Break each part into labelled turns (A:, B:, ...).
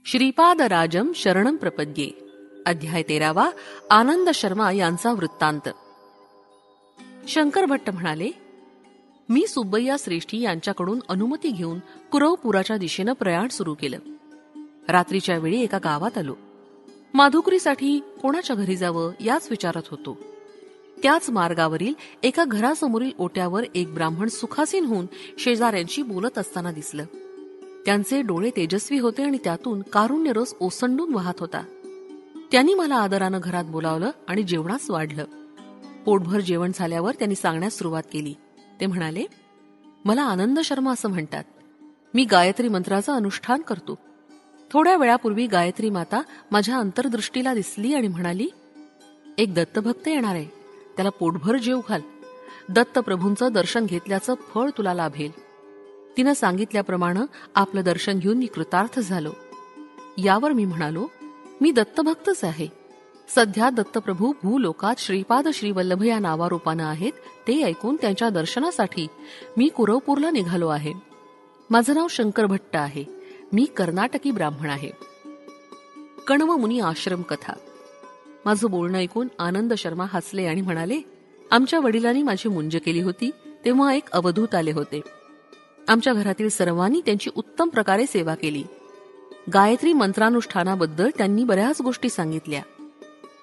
A: श्रीपादराजम शरणं प्रपद्ये. अध्याय 13. आनंद शर्मा यांचा वृत्तांत. शंकर भट्ट म्हणाले, मी सुब्बय्या श्रेष्ठी यांच्याकडून अनुमती घेऊन कुरवपुराच्या दिशेनं प्रयाण सुरू केलं. रात्रीच्या वेळी एका गावात आलो. माधुकरीसाठी कोणाच्या घरी जावं याच विचारत होतो. त्याच मार्गावरील एका घरासमोरील ओट्यावर एक ब्राह्मण सुखासीन होऊन शेजाऱ्यांशी बोलत असताना दिसलं. त्यांचे डोळे तेजस्वी होते आणि त्यातून कारुण्यरस ओसंडून वाहत होता. त्यांनी मला आदरानं घरात बोलावलं आणि जेवणास वाढलं. पोटभर जेवण झाल्यावर त्यांनी सांगण्यास सुरुवात केली. ते म्हणाले, मला आनंद शर्मा असं म्हणतात. मी गायत्री मंत्राचं अनुष्ठान करतो. थोड्या वेळापूर्वी गायत्री माता माझ्या अंतर्दृष्टीला दिसली आणि म्हणाली, एक दत्तभक्त येणार आहे, त्याला पोटभर जेव घाल. दत्तप्रभूंचं दर्शन घेतल्याचं फळ तुला लाभेल. तिनं सांगितल्याप्रमाणे आपलं दर्शन घेऊन मी कृतार्थ झालो. यावर मी म्हणालो, मी दत्तभक्तच आहे. सध्या दत्तप्रभू भूलोकात श्रीपाद श्रीवल्लभ या नावारूपानं आहेत. ते ऐकून त्यांच्या दर्शनासाठी मी कुरवपूरला निघालो आहे. माझं नाव शंकर भट्ट आहे. मी कर्नाटकी ब्राह्मण आहे. कण्व मुनी आश्रम कथा. माझं बोलणं ऐकून आनंद शर्मा हसले आणि म्हणाले, आमच्या वडिलांनी माझी मुंज केली होती तेव्हा एक अवधूत आले होते. आमच्या घरातील सर्वांनी त्यांची उत्तम प्रकारे सेवा केली. गायत्री मंत्रानुष्ठानाबद्दल त्यांनी बऱ्याच गोष्टी सांगितल्या.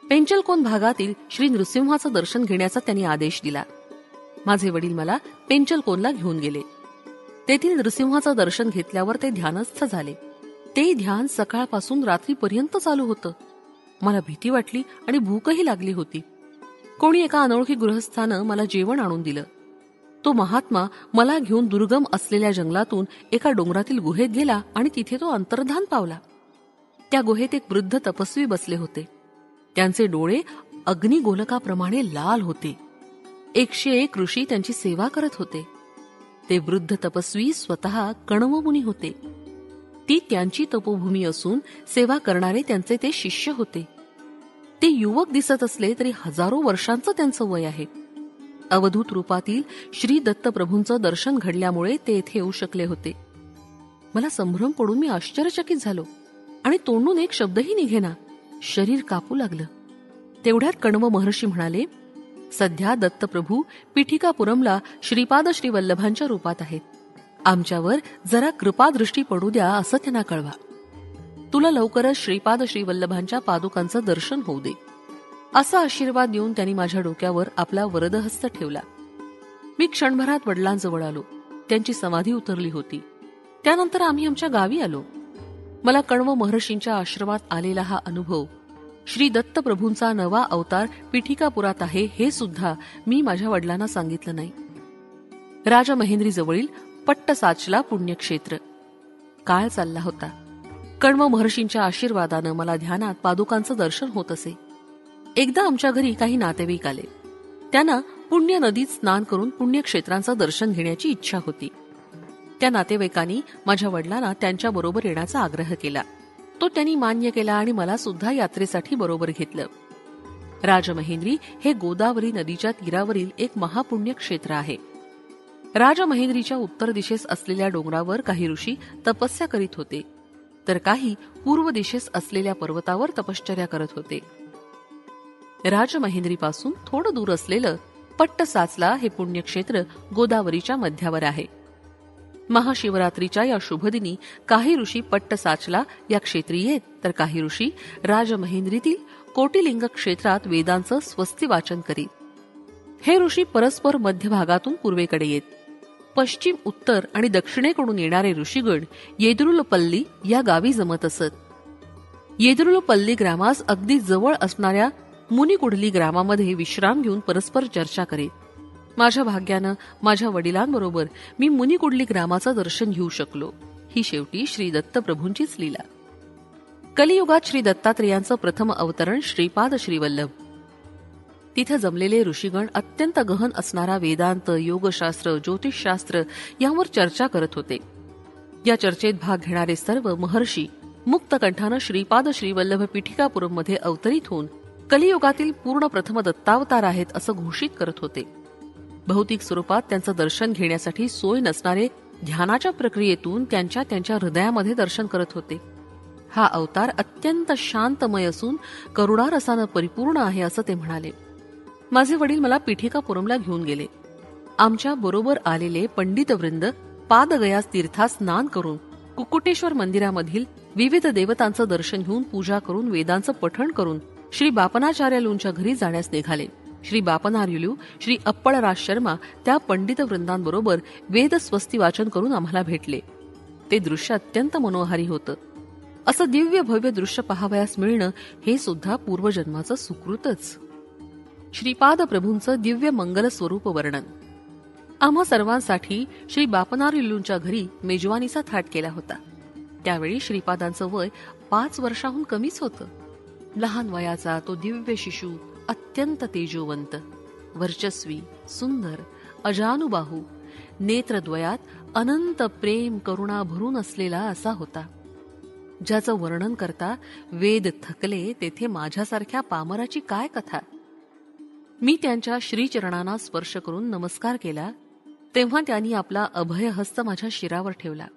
A: पेंचलकोन भागातील श्री नृसिंहाचं दर्शन घेण्याचा त्यांनी आदेश दिला. माझे वडील मला पेंचलकोनला घेऊन गेले. तेथील नृसिंहाचं दर्शन घेतल्यावर ते ध्यानस्थ झाले. ते ध्यान सकाळपासून रात्रीपर्यंत चालू होतं. मला भीती वाटली आणि भूकही लागली होती. कोणी एका अनोळखी गृहस्थानं मला जेवण आणून दिलं. तो महात्मा मला घेऊन दुर्गम असलेल्या जंगलातून एका डोंगरातील गुहेत गेला आणि तिथे तो अंतर्धान पावला. त्या गुहेत एक वृद्ध तपस्वी बसले होते. त्यांचे डोळे अग्निगोलकाप्रमाणे लाल होते. 101 ऋषी त्यांची सेवा करत होते. ते वृद्ध तपस्वी स्वतः कण्व मुनी होते. ती त्यांची तपोभूमी असून सेवा करणारे त्यांचे ते शिष्य होते. ते युवक दिसत असले तरी हजारो वर्षांचं त्यांचं वय आहे. अवधूत रूपातील श्री दत्तप्रभूंचं दर्शन घडल्यामुळे ते येथे येऊ शकले होते. मला संभ्रम पडून मी आश्चर्यचकित झालो आणि तोंडून एक शब्दही निघेना. शरीर कापू लागलं. तेवढ्यात कण्व महर्षी म्हणाले, सध्या दत्तप्रभू पिठिकापुरमला श्रीपाद श्रीवल्लभांच्या रूपात आहेत. आमच्यावर जरा कृपादृष्टी पडू द्या असं त्यांना कळवा. तुला लवकरच श्रीपाद श्रीवल्लभांच्या पादुकांचं दर्शन होऊ दे. असा आशीर्वाद देऊन त्यांनी माझ्या डोक्यावर आपला वरदहस्त ठेवला. मी क्षणभरात वडिलांजवळ आलो. त्यांची समाधी उतरली होती. त्यानंतर आम्ही आमच्या गावी आलो. मला कण्व महर्षींच्या आश्रमात आलेला हा अनुभव, श्री दत्तप्रभूंचा नवा अवतार पिठिकापुरात आहे, हे सुद्धा मी माझ्या वडिलांना सांगितलं नाही. राजमहेंद्रीजवळील पट्टसाचला पुण्यक्षेत्र. काळ चालला होता. कण्व महर्षींच्या आशीर्वादानं मला ध्यानात पादुकांचं दर्शन होत असे. एकदा आमच्या घरी काही नातेवाईक आले. त्यांना पुण्य नदीत स्नान करून पुण्यक्षेत्रांचं दर्शन घेण्याची इच्छा होती. त्या नातेवाईकांनी माझ्या वडिलांना त्यांच्या बरोबर येण्याचा आग्रह केला. तो त्यांनी मान्य केला आणि मला सुद्धा यात्रेसाठी बरोबर घेतलं. राजमहेंद्री हे गोदावरी नदीच्या तीरावरील एक महापुण्य क्षेत्र आहे. राजमहेंद्रीच्या उत्तर दिशेस असलेल्या डोंगरावर काही ऋषी तपस्या करीत होते, तर काही पूर्व दिशेस असलेल्या पर्वतावर तपश्चर्या करत होते. राजमहेंद्रीपासून थोडं दूर असलेलं पट्टसाचला हे पुण्यक्षेत्र गोदावरीच्या मध्यावर आहे. महाशिवरात्रीच्या या शुभदिनी काही ऋषी पट्टसाचला या क्षेत्री येत, तर काही ऋषी राजमहेंद्रीतील कोटिलिंग क्षेत्रात वेदांचं स्वस्ती वाचन करीत. हे ऋषी परस्पर मध्यभागातून पूर्वेकडे येत. पश्चिम, उत्तर आणि दक्षिणेकडून येणारे ऋषीगण येदरुलपल्ली या गावी जमत असत. येदरुलपल्ली ग्रामास अगदी जवळ असणाऱ्या मुनिकुडली ग्रामामध्ये विश्राम घेऊन परस्पर चर्चा करीत. माझ्या भाग्यानं माझ्या वडिलांबरोबर मी मुनिकुडली ग्रामाचं दर्शन घेऊ शकलो. ही शेवटी श्री दत्तप्रभूंचीच लीला. कलियुगात श्री दत्तात्रेयांचं प्रथम अवतरण श्रीपाद श्रीवल्लभ. तिथे जमलेले ऋषीगण अत्यंत गहन असणारा वेदांत, योगशास्त्र, ज्योतिषशास्त्र यांवर चर्चा करत होते. या चर्चेत भाग घेणारे सर्व महर्षी मुक्तकंठानं श्रीपाद श्रीवल्लभ पिठिकापुरममध्ये अवतरित होऊन कलियुगातील पूर्ण प्रथम दत्तावतार आहेत असं घोषित करत होते. भौतिक स्वरूपात त्यांचं दर्शन घेण्यासाठी सोय नसणारे ध्यानाच्या प्रक्रियेतून त्यांच्या हृदयामध्ये दर्शन करत होते. हा अवतार अत्यंत शांतमय असून करुणारसानं परिपूर्ण आहे असं ते म्हणाले. माझे वडील मला पीठिकापुरमला घेऊन गेले. आमच्या बरोबर आलेले पंडितवृंद पादगयास तीर्थात स्नान करून कुक्कुटेश्वर मंदिरामधील विविध देवतांचं दर्शन घेऊन पूजा करून वेदांचं पठण करून श्री बापनाचार्यालूंच्या घरी जाण्यास निघाले. श्री बापनार्युलू श्री अप्पळराज शर्मा त्या पंडितवृंदांबरोबर वेद स्वस्ती वाचन करून आम्हाला भेटले. ते दृश्य अत्यंत मनोहारी होतं. असं दिव्य भव्य दृश्य पाहावयास मिळणं हे सुद्धा पूर्वजन्माचं सुकृतच. श्रीपाद प्रभूंचं दिव्य मंगल स्वरूप वर्णन. आम्हा सर्वांसाठी श्री बापनार्युलूंच्या घरी मेजवानीचा थाट केला होता. त्यावेळी श्रीपादांचं वय 5 वर्षाहून कमीच होतं. लहान वयाचा तो दिव्य शिशू अत्यंत तेजोवंत, वर्चस्वी, सुंदर, अजानुबाहू, नेत्रद्वयात अनंत प्रेम करुणा भरून असलेला असा होता, ज्याचं वर्णन करता वेद थकले तेथे माझ्यासारख्या पामराची काय कथा. मी त्यांच्या श्रीचरणांना स्पर्श करून नमस्कार केला तेव्हा त्यांनी आपला अभयहस्त माझ्या शिरावर ठेवला.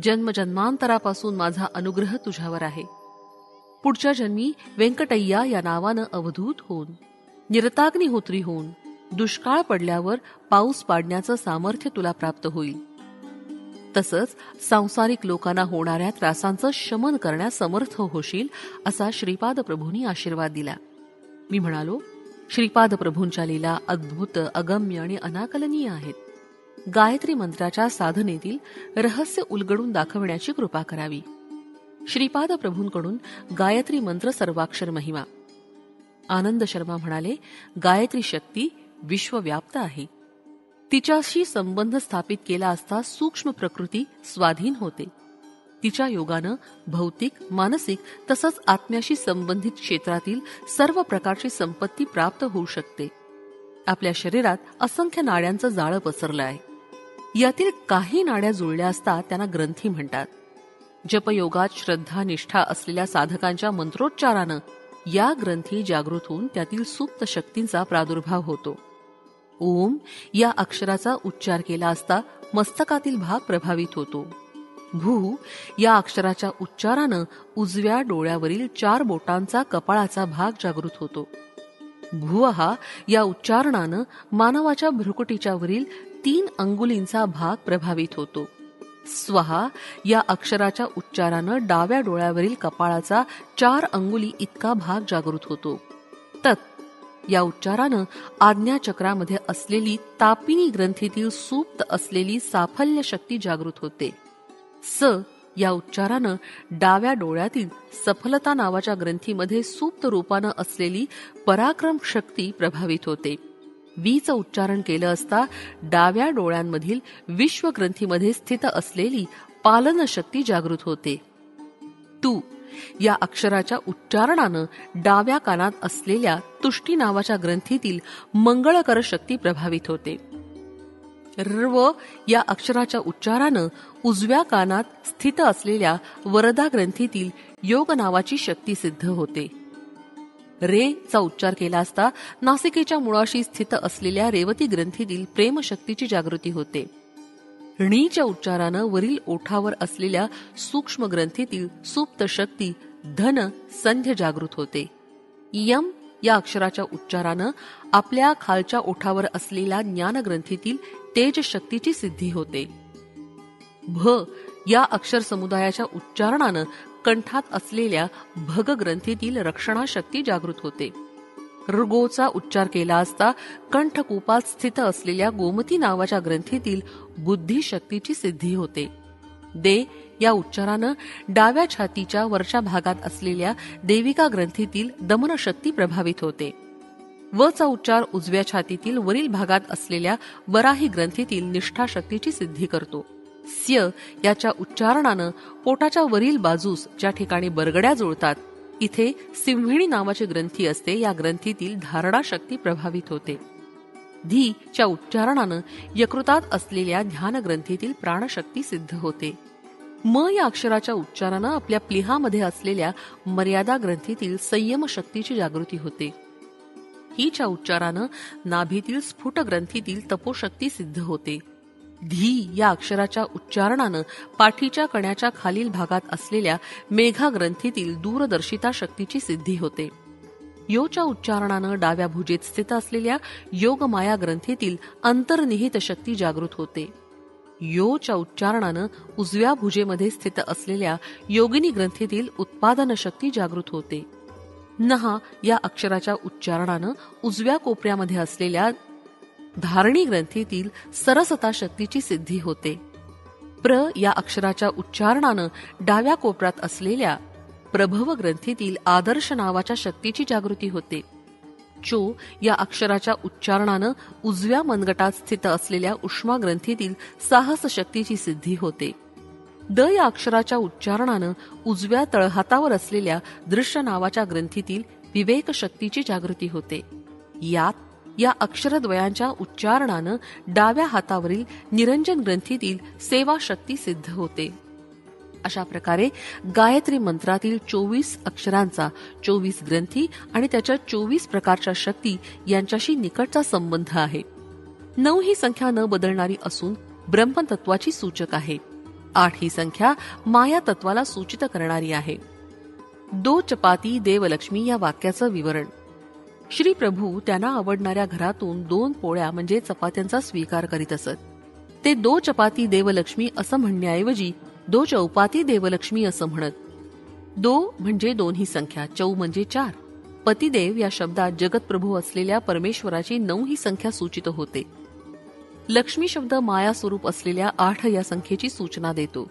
A: जन्मजन्मांतरापासून माझा अनुग्रह तुझ्यावर आहे. पुढच्या जन्मी व्यंकटय्या या नावानं अवधूत होऊन, निरताग्निहोत्री होऊन, दुष्काळ पडल्यावर पाऊस पाडण्याचं सामर्थ्य तुला प्राप्त होईल. तसंच सांसारिक लोकांना होणाऱ्या त्रासांचं शमन करण्यास समर्थ होशील असा श्रीपाद प्रभूंनी आशीर्वाद दिला. मी म्हणालो, श्रीपाद प्रभूंच्या लीला अद्भुत, अगम्य आणि अनाकलनीय आहेत. गायत्री मंत्राच्या साधनेतील रहस्य उलगडून दाखवण्याची कृपा करावी. श्रीपाद प्रभूंकडून गायत्री मंत्र सर्वाक्षर महिमा. आनंद शर्मा म्हणाले, गायत्री शक्ती विश्वव्याप्त आहे. तिच्याशी संबंध स्थापित केला असता सूक्ष्म प्रकृती स्वाधीन होते. तिच्या योगानं भौतिक, मानसिक तसंच आत्म्याशी संबंधित क्षेत्रातील सर्व प्रकारची संपत्ती प्राप्त होऊ शकते. आपल्या शरीरात असंख्य नाड्यांचं जाळं पसरलं आहे. यातील काही नाड्या जुळल्या असता त्यांना ग्रंथी म्हणतात. जपयोगात श्रद्धा निष्ठा असलेल्या साधकांच्या मंत्रोच्चारानं या ग्रंथी जागृत होऊन त्यातील सुप्त शक्तींचा प्रादुर्भाव होतो. ओम या अक्षराचा उच्चार केला असता मस्तकातील भाग प्रभावित होतो. भू या अक्षराच्या उच्चारानं उजव्या डोळ्यावरील 4 बोटांचा कपाळाचा भाग जागृत होतो. भुवहा या उच्चारणानं मानवाच्या भ्रुकुटीच्या वरील 3 अंगुलींचा भाग प्रभावित होतो. स्वहा या अक्षराच्या उच्चारानं डाव्या डोळ्यावरील कपाळाचा 4 अंगुली इतका भाग जागृत होतो. तत् या उच्चारानं आज्ञाचक्रामध्ये असलेली तापिनी ग्रंथीतील सुप्त असलेली साफल्य शक्ती जागृत होते. स या उच्चारानं डाव्या डोळ्यातील सफलता नावाच्या ग्रंथीमध्ये सुप्त रूपानं असलेली पराक्रम शक्ती प्रभावित होते. वीचं उच्चारण केलं असता डाव्या डोळ्यांमधील विश्व ग्रंथीमध्ये स्थित असलेली पालन शक्ती जागृत होते. तू या अक्षराच्या उच्चारणानं डाव्या कानात असलेल्या तुष्टी नावाच्या ग्रंथीतील मंगळकर शक्ती प्रभावित होते. रव या अक्षराच्या उच्चारानं उजव्या कानात स्थित असलेल्या वरदा ग्रंथीतील योग नावाची शक्ती सिद्ध होते. रे चा उच्चार केला असता नासिकेच्या मुळाशी स्थित असलेल्या रेवती ग्रंथीतील प्रेमशक्तीची जागृती होते. णीच्या उच्चारानं वरील ओठावर असलेल्या सूक्ष्म ग्रंथीतील सुप्त शक्ती धन संध्य जागृत होते. यम या अक्षराच्या उच्चारानं आपल्या खालच्या ओठावर असलेल्या ज्ञान ग्रंथीतील तेज शक्तीची सिद्धी होते. भ या अक्षर समुदायाच्या उच्चारणानं कंठात असलेल्या भग ग्रंथीतील रक्षणाशक्ती जागृत होते. ऋगोचा उच्चार केला असता कंठकूपात स्थित असलेल्या गोमती नावाच्या ग्रंथीतील बुद्धिशक्तीची सिद्धी होते. दे या उच्चारानं डाव्या छातीच्या वरच्या भागात असलेल्या देविका ग्रंथीतील दमनशक्ती प्रभावित होते. व चा उच्चार उजव्या छातीतील वरील भागात असलेल्या वराही ग्रंथीतील निष्ठा शक्तीची सिद्धी करतो. स्य याच्या उच्चारणानं पोटाच्या वरील बाजूस ज्या ठिकाणी बरगड्या जुळतात इथे सिंहिणी नावाची ग्रंथी असते. या ग्रंथीतील धारणा शक्ती प्रभावित होते. धी च्या उच्चारणानं यकृतात असलेल्या ध्यान ग्रंथीतील प्राणशक्ती सिद्ध होते. म या अक्षराच्या उच्चारानं आपल्या प्लिहामध्ये असलेल्या मर्यादा ग्रंथीतील संयम शक्तीची जागृती होते. ही च्या उच्चारानं नाभीतील स्फुट ग्रंथीतील तपोशक्ती सिद्ध होते. धी या अक्षराच्या उच्चारणानं पाठीच्या कण्याच्या खालील भागात असलेल्या मेघा ग्रंथीतील दूरदर्शिता शक्तीची सिद्धी होते. योच्या उच्चारणानं डाव्या भुजेत स्थित असलेल्या योगमाया ग्रंथीतील अंतर्निहित शक्ती जागृत होते. योच्या उच्चारणानं उजव्या भुजेमध्ये स्थित असलेल्या योगिनी ग्रंथीतील उत्पादन शक्ती जागृत होते. नहा या अक्षराच्या उच्चारणानं उजव्या कोपऱ्यामध्ये असलेल्या धारणी ग्रंथीतील सरसता शक्तीची सिद्धी होते. प्र या अक्षराच्या उच्चारणानं डाव्या कोपऱ्यात असलेल्या प्रभव ग्रंथीतील आदर्श नावाच्या शक्तीची जागृती होते. चो या अक्षराच्या उच्चारणानं उजव्या मनगटात स्थित असलेल्या उष्मा ग्रंथीतील साहस शक्तीची सिद्धी होते. द या अक्षराच्या उच्चारणानं उजव्या तळहातावर असलेल्या दृश्य नावाच्या ग्रंथीतील विवेक शक्तीची जागृती होते. यात या अक्षरद्वयांच्या उच्चारणानं डाव्या हातावरील निरंजन ग्रंथीतील सेवा शक्ती सिद्ध होते. अशा प्रकारे गायत्री मंत्रातील 24 अक्षरांचा 24 ग्रंथी आणि त्याच्या 24 प्रकारच्या शक्ती यांच्याशी निकटचा संबंध आहे. 9 ही संख्या न बदलणारी असून ब्रह्मतत्वाची सूचक आहे. 8 ही संख्या माया तत्वाला सूचित करणारी आहे. दो चपाती देवलक्ष्मी या वाक्याचं विवरण. श्री प्रभू त्यांना आवडणाऱ्या घरातून 2 पोळ्या म्हणजे चपात्यांचा स्वीकार करीत असत. ते दो चपाती देवलक्ष्मी असं म्हणण्याऐवजी दो चौपाती देवलक्ष्मी असं म्हणत. दो म्हणजे 2 ही संख्या, चौ म्हणजे 4. पतिदेव या शब्दात जगतप्रभू असलेल्या परमेश्वराची 9 ही संख्या सूचित होते. लक्ष्मी शब्द माया स्वरूप असलेल्या 8 या संख्येची सूचना देतो.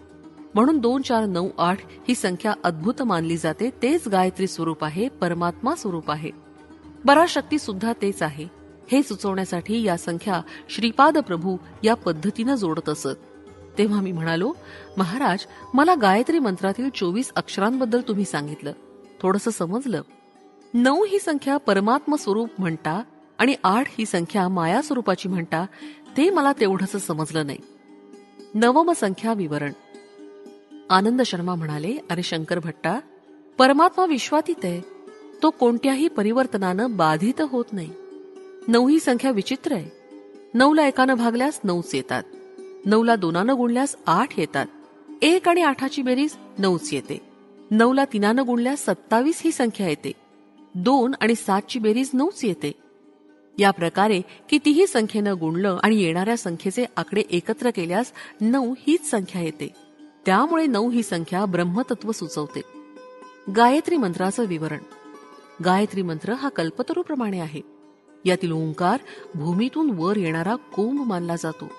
A: म्हणून 2 4 9 8 ही संख्या अद्भुत मानली जाते. तेच गायत्री स्वरूप आहे, परमात्मा स्वरूप आहे. पराशक्ती सुद्धा तेच आहे हे सुचवण्यासाठी या संख्या श्रीपाद प्रभू या पद्धतीनं जोडत असत. तेव्हा मी म्हणालो, महाराज मला गायत्री मंत्रातील 24 अक्षरांबद्दल तुम्ही सांगितलं, थोडंसं समजलं. 9 ही संख्या परमात्म स्वरूप म्हणता आणि 8 ही संख्या माया स्वरूपाची म्हणता ते मला तेवढंच समजलं नाही. 9व संख्या विवरण. आनंद शर्मा म्हणाले, अरे शंकर भट्टा, परमात्मा विश्वातीत आहे. तो कोणत्याही परिवर्तनानं बाधित होत नाही. 9 ही संख्या विचित्र आहे. 9ला 1 भागल्यास 9च येतात. 9ला 2 गुणल्यास 8 येतात. 1 आणि 8ची बेरीज 9च येते. 9ला 3 गुणल्यास 27 ही संख्या येते. 2 आणि 7ची बेरीज 9च येते. या प्रकारे कितीही संख्येनं गुणलं आणि येणाऱ्या संख्येचे आकडे एकत्र केल्यास 9 हीच संख्या येते. त्यामुळे 9 ही संख्या ब्रह्मतत्व सुचवते. गायत्री मंत्राचं विवरण. गायत्री मंत्र हा कल्पतरूप्रमाणे आहे. यातील ओंकार भूमीतून वर येणारा कोंब मानला जातो.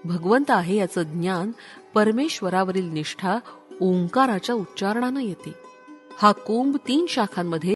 A: भगवंत आहे याचं ज्ञान, परमेश्वरावरील निष्ठा ओंकाराच्या उच्चारणानं येते. हा कोंब 3 शाखांमध्ये